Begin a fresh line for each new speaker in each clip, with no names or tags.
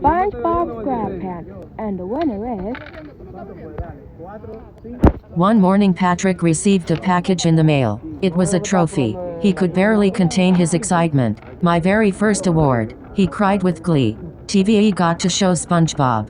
SpongeBob SquarePants, and the winner is...
One morning Patrick received a package in the mail. It was a trophy. He could barely contain his excitement. My very first award, he cried with glee. TVE got to show SpongeBob.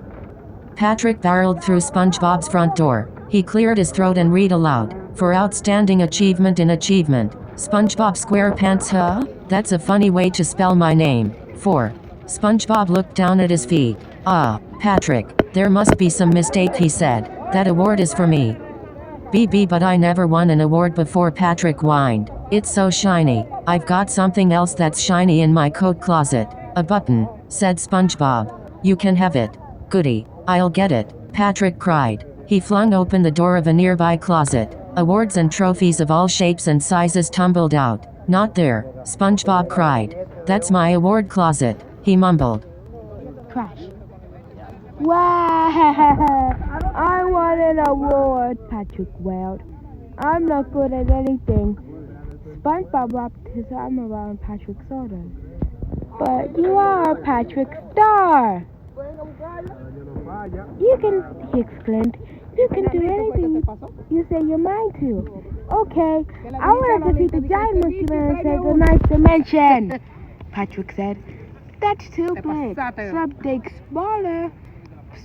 Patrick barreled through SpongeBob's front door. He cleared his throat and read aloud. For outstanding achievement in achievement. SpongeBob SquarePants, huh? That's a funny way to spell my name. 4. SpongeBob looked down at his feet. Ah, Patrick, there must be some mistake, he said. That award is for me. BB, but I never won an award before, Patrick whined. It's so shiny. I've got something else that's shiny in my coat closet. A button, said SpongeBob. You can have it. Goody. I'll get it, Patrick cried. He flung open the door of a nearby closet. Awards and trophies of all shapes and sizes tumbled out. Not there, SpongeBob cried. That's my award closet, he mumbled.
Crash. Wow! I won an award, Patrick wailed. I'm not good at anything. SpongeBob wrapped his arm around Patrick's shoulders. But you are Patrick's star! You can, he exclaimed. You can do anything you say your mind to. Okay, I want to defeat the giant monkey man and save the ninth dimension, Patrick said. That's too big. Something smaller,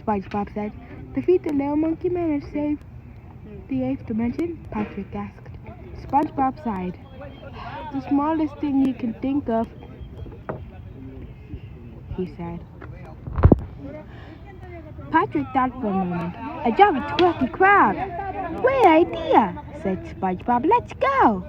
SpongeBob said. Defeat the little monkey man and save the eighth dimension, Patrick asked. SpongeBob sighed. The smallest thing you can think of, he said. Patrick thought for a moment. A job at Twerky Crab. Great idea, said SpongeBob. Let's go.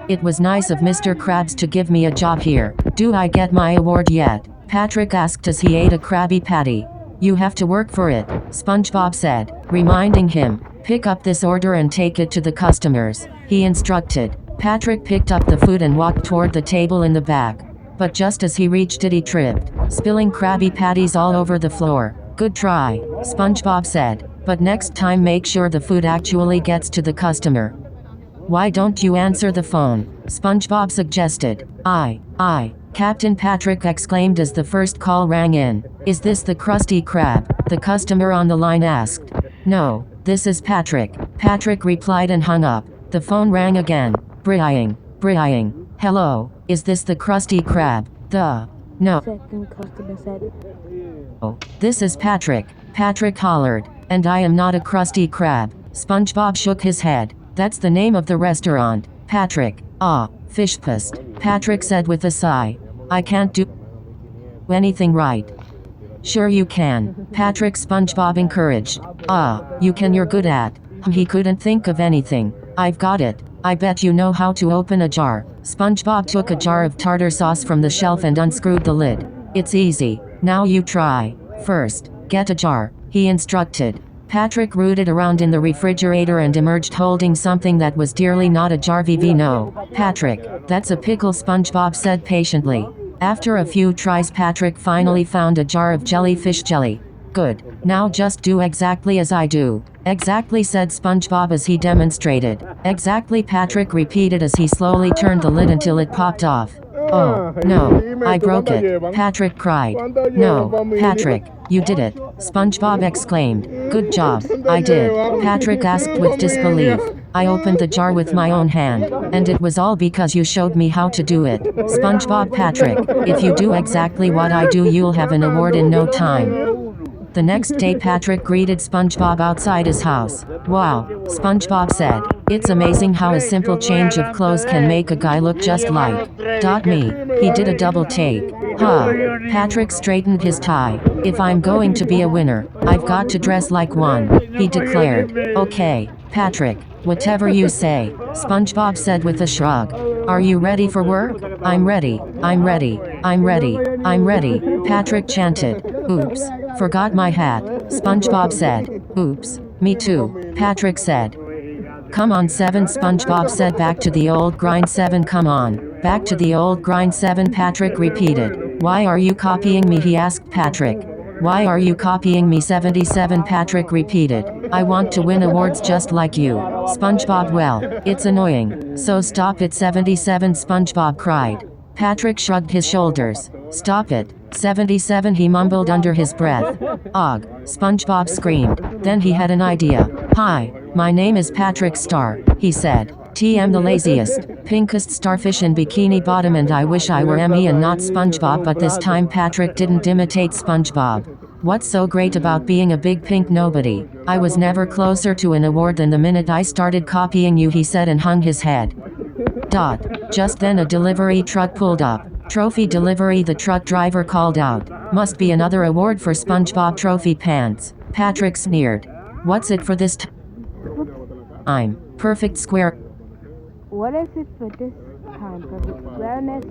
It was nice of Mr. Krabs to give me a job here. Do I get my award yet? Patrick asked as he ate a Krabby Patty. You have to work for it, SpongeBob said, reminding him. Pick up this order and take it to the customers, he instructed. Patrick picked up the food and walked toward the table in the back. But just as he reached it, he tripped, spilling Krabby Patties all over the floor. Good try, SpongeBob said, but next time make sure the food actually gets to the customer. Why don't you answer the phone? SpongeBob suggested. Captain Patrick exclaimed as the first call rang in. Is this the Krusty Krab? The customer on the line asked. No, this is Patrick. Patrick replied and hung up. The phone rang again. Brying. Hello, is this the Krusty Krab? No.
Second customer said.
Oh, this is Patrick. Patrick hollered. And I am not a Krusty Krab. SpongeBob shook his head. That's the name of the restaurant. Patrick. Fish pust. Patrick said with a sigh. I can't do anything right. Sure you can, Patrick, SpongeBob encouraged. You can, you're good at. He couldn't think of anything. I've got it. I bet you know how to open a jar. SpongeBob took a jar of tartar sauce from the shelf and unscrewed the lid. It's easy. Now you try. First, get a jar, he instructed. Patrick rooted around in the refrigerator and emerged holding something that was dearly not a jar. No, Patrick, that's a pickle, SpongeBob said patiently. After a few tries, Patrick finally found a jar of jellyfish jelly. Good. Now just do exactly as I do. Exactly, said SpongeBob as he demonstrated. Exactly, Patrick repeated as he slowly turned the lid until it popped off. Oh, no, I broke it, Patrick cried. No, Patrick, you did it, SpongeBob exclaimed. Good job, I did, Patrick asked with disbelief. I opened the jar with my own hand, and it was all because you showed me how to do it. SpongeBob, Patrick, if you do exactly what I do, you'll have an award in no time. The next day, Patrick greeted SpongeBob outside his house. Wow, SpongeBob said. It's amazing how a simple change of clothes can make a guy look just like me. He did a double take. Patrick straightened his tie. If I'm going to be a winner, I've got to dress like one, he declared. Okay, Patrick, whatever you say, SpongeBob said with a shrug. Are you ready for work? I'm ready, Patrick chanted. Oops, forgot my hat, SpongeBob said. Oops, me too, Patrick said. Come on 7, SpongeBob said. Back to the old grind 7, come on. Back to the old grind 7, Patrick repeated. Why are you copying me, he asked Patrick. Why are you copying me, 77, Patrick repeated. I want to win awards just like you, SpongeBob. Well, it's annoying, so stop it, 77, SpongeBob cried. Patrick shrugged his shoulders. Stop it, 77, he mumbled under his breath. Og, SpongeBob screamed. Then he had an idea. Hi, my name is Patrick Star, he said. TM the laziest, pinkest starfish in Bikini Bottom, and I wish I were me and not SpongeBob, but this time Patrick didn't imitate SpongeBob. What's so great about being a big pink nobody? I was never closer to an award than the minute I started copying you, he said and hung his head. Just then a delivery truck pulled up. Trophy delivery, the truck driver called out. Must be another award for SpongeBob trophy pants. Patrick sneered. What's it for this time? Perfect square.
What is it for this time? Perfect squareness?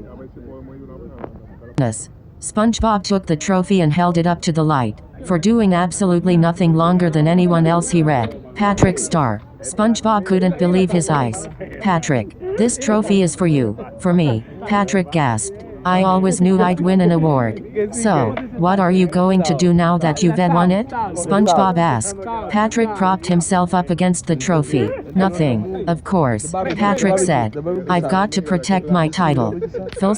SpongeBob took the trophy and held it up to the light. For doing absolutely nothing longer than anyone else, he read, Patrick Star. SpongeBob couldn't believe his eyes. Patrick, this trophy is for you. For me, Patrick gasped. I always knew I'd win an award. So, what are you going to do now that you've won it? SpongeBob asked. Patrick propped himself up against the trophy. Nothing, of course. Patrick said. I've got to protect my title. Phil.